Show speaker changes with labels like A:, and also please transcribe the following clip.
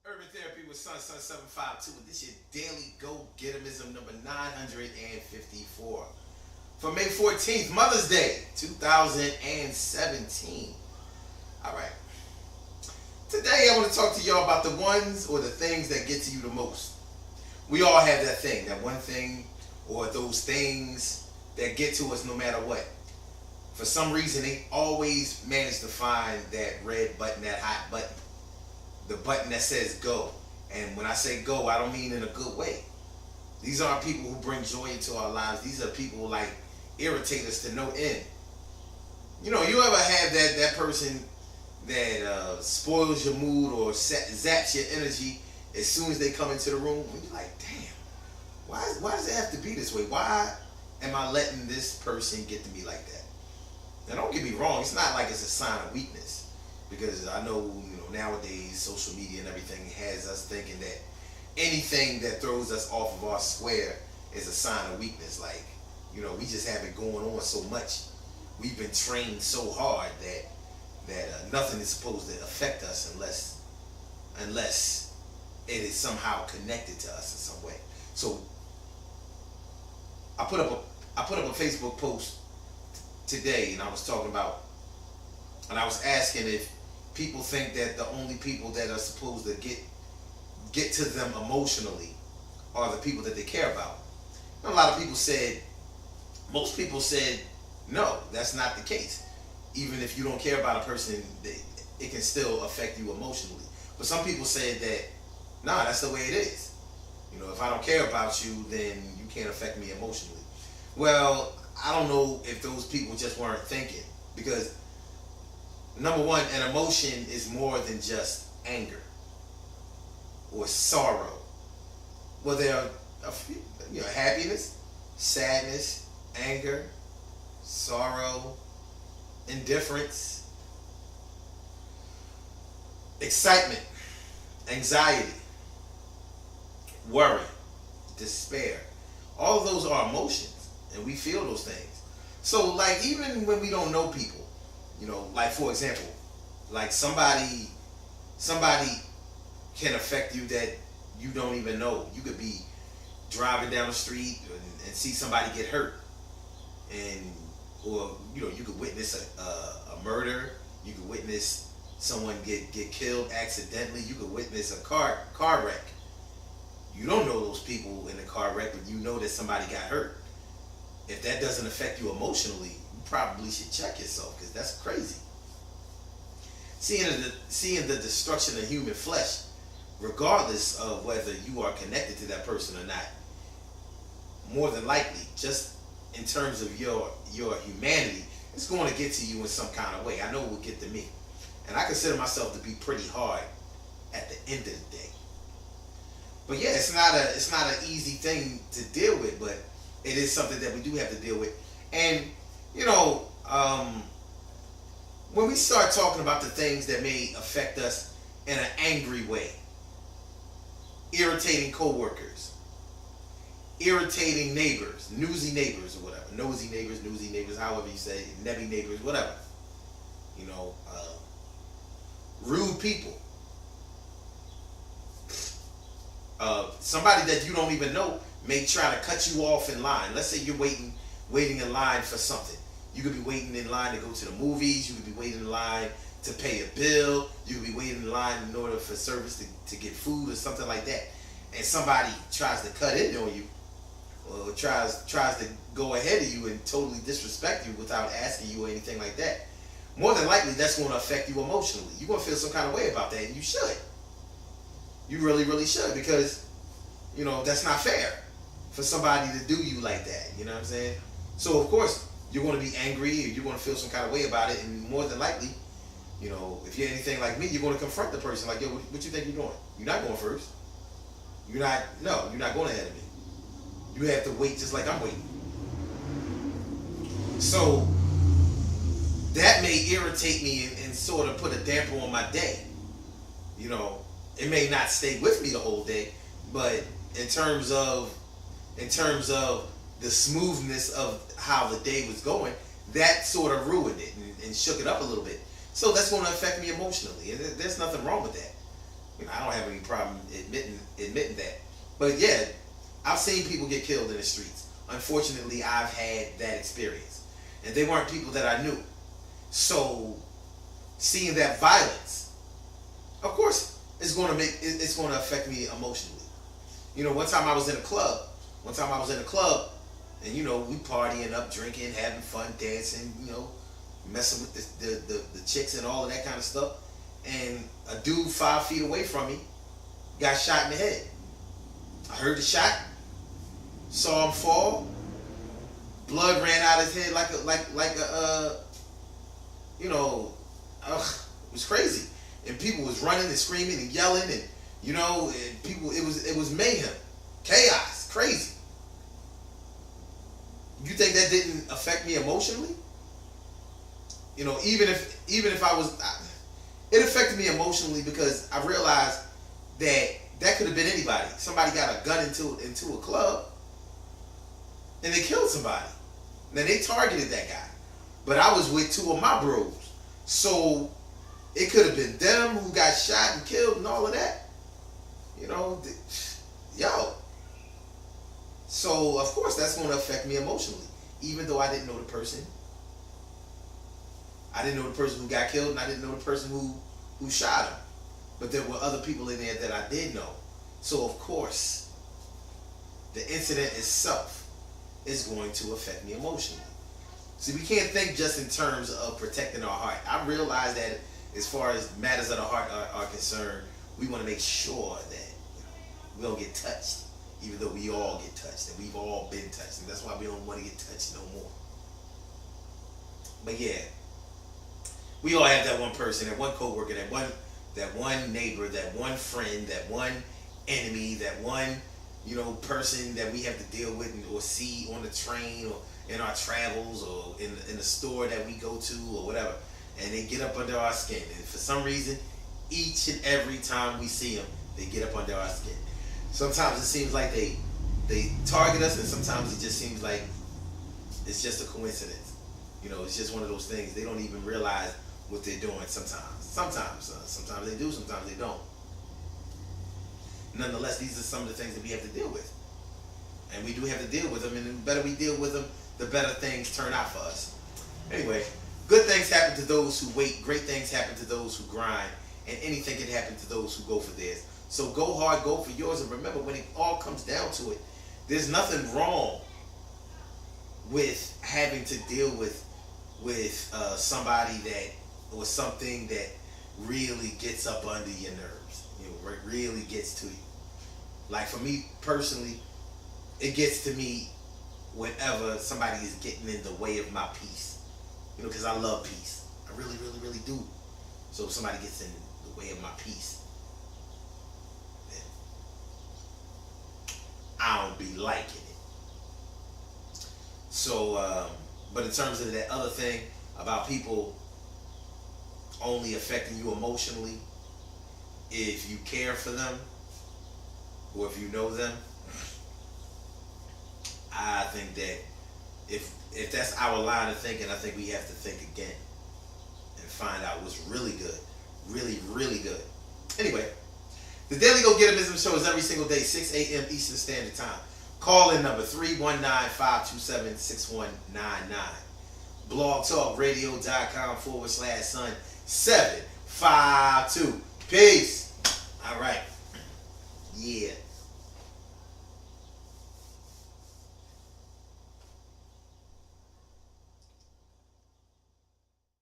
A: Urban Therapy with Sun 752. This is your daily go getimism number 954 for May 14th, Mother's Day, 2017. All right. Today I want to talk to y'all about the ones or the things that get to you the most. We all have that thing, that one thing or those things that get to us no matter what. For some reason, they always manage to find that red button, that hot button, the button that says go. And when I say go, I don't mean in a good way. These aren't people who bring joy into our lives. These are people who like irritate us to no end. You know, you ever have that person that spoils your mood or zaps your energy as soon as they come into the room? And you're like, damn, why does it have to be this way? Why am I letting this person get to me like that? Now, don't get me wrong. It's not like it's a sign of weakness, because I know, nowadays social media and everything has us thinking that anything that throws us off of our square is a sign of weakness. Like, we just have it going on so much. We've been trained so hard that nothing is supposed to affect us unless it is somehow connected to us in some way. So I put up a Facebook post today, and I was talking about, and I was asking if people think that the only people that are supposed to get to them emotionally are the people that they care about. And a lot of people said, most people said, no, that's not the case. Even if you don't care about a person, it can still affect you emotionally. But some people said that, nah, that's the way it is. If I don't care about you, then you can't affect me emotionally. Well, I don't know if those people just weren't thinking, because number one, an emotion is more than just anger or sorrow. Well, there are a few, happiness, sadness, anger, sorrow, indifference, excitement, anxiety, worry, despair. All of those are emotions, and we feel those things. So, like, even when we don't know people, like, for example, like somebody can affect you that you don't even know. You could be driving down the street and see somebody get hurt, or you could witness a murder. You could witness someone get killed accidentally. You could witness a car wreck. You don't know those people in the car wreck, but you know that somebody got hurt. If that doesn't affect you emotionally, you probably should check yourself, because that's crazy. Seeing the destruction of human flesh, regardless of whether you are connected to that person or not, more than likely, just in terms of your humanity, it's going to get to you in some kind of way. I know it will get to me, and I consider myself to be pretty hard at the end of the day. But yeah, it's not an easy thing to deal with, but it is something that we do have to deal with. And when we start talking about the things that may affect us in an angry way, irritating coworkers, irritating neighbors, nosy neighbors, or whatever, nosy neighbors, however you say it, nebby neighbors, whatever, rude people, somebody that you don't even know may try to cut you off in line. Let's say you're waiting in line for something. You could be waiting in line to go to the movies. You could be waiting in line to pay a bill. You could be waiting in line in order for service to get food or something like that. And somebody tries to cut in on you, or tries to go ahead of you and totally disrespect you without asking you or anything like that. More than likely, that's going to affect you emotionally. You're going to feel some kind of way about that, and you should. You really, really should, because, that's not fair for somebody to do you like that. You know what I'm saying? So, of course, you're going to be angry, or you're going to feel some kind of way about it, and more than likely, if you're anything like me, you're going to confront the person like, yo, what you think you're doing? You're not going first. You're not going ahead of me. You have to wait just like I'm waiting. So, that may irritate me and sort of put a damper on my day. It may not stay with me the whole day, but in terms of the smoothness of how the day was going, that sort of ruined it and shook it up a little bit. So that's going to affect me emotionally, and there's nothing wrong with that. I don't have any problem admitting that. But yeah, I've seen people get killed in the streets. Unfortunately, I've had that experience, and they weren't people that I knew. So seeing that violence, of course, it's going to affect me emotionally. One time I was in a club. And we partying up, drinking, having fun, dancing, messing with the chicks and all of that kind of stuff. And a dude 5 feet away from me got shot in the head. I heard the shot, saw him fall. Blood ran out of his head it was crazy. And people was running and screaming and yelling and and people, it was mayhem, chaos, crazy. You think that didn't affect me emotionally? Even if I was, it affected me emotionally because I realized that could have been anybody. Somebody got a gun into a club and they killed somebody. Now they targeted that guy, but I was with 2 of my bros, so it could have been them who got shot and killed and all of that. So of course that's going to affect me emotionally, even though I didn't know the person. I didn't know the person who got killed, and I didn't know the person who shot him. But there were other people in there that I did know. So of course, the incident itself is going to affect me emotionally. See, we can't think just in terms of protecting our heart. I realize that as far as matters of the heart are concerned, we want to make sure that we don't get touched, even though we all get touched, and we've all been touched, and that's why we don't want to get touched no more. But yeah, we all have that one person, that one coworker, that one neighbor, that one friend, that one enemy, that one person that we have to deal with or see on the train or in our travels or in the store that we go to or whatever, and they get up under our skin. And for some reason, each and every time we see them, they get up under our skin. Sometimes it seems like they target us, and sometimes it just seems like it's just a coincidence. It's just one of those things. They don't even realize what they're doing sometimes. Sometimes they do, sometimes they don't. Nonetheless, these are some of the things that we have to deal with. And we do have to deal with them, and the better we deal with them, the better things turn out for us. Anyway, good things happen to those who wait. Great things happen to those who grind. And anything can happen to those who go for theirs. So go hard, go for yours. And remember, when it all comes down to it, there's nothing wrong with having to deal with somebody or something that really gets up under your nerves. Really gets to you. Like for me personally, it gets to me whenever somebody is getting in the way of my peace. Because I love peace. I really, really, really do. So if somebody gets in the way of my peace, then I don't be liking it. So, but in terms of that other thing about people only affecting you emotionally, if you care for them or if you know them, I think that if that's our line of thinking, I think we have to think again and find out what's really good. Really, really good. Anyway, the Daily Go Getism Show is every single day, 6 a.m. Eastern Standard Time. Call in number 319-527-6199. blogtalkradio.com/son752. Peace.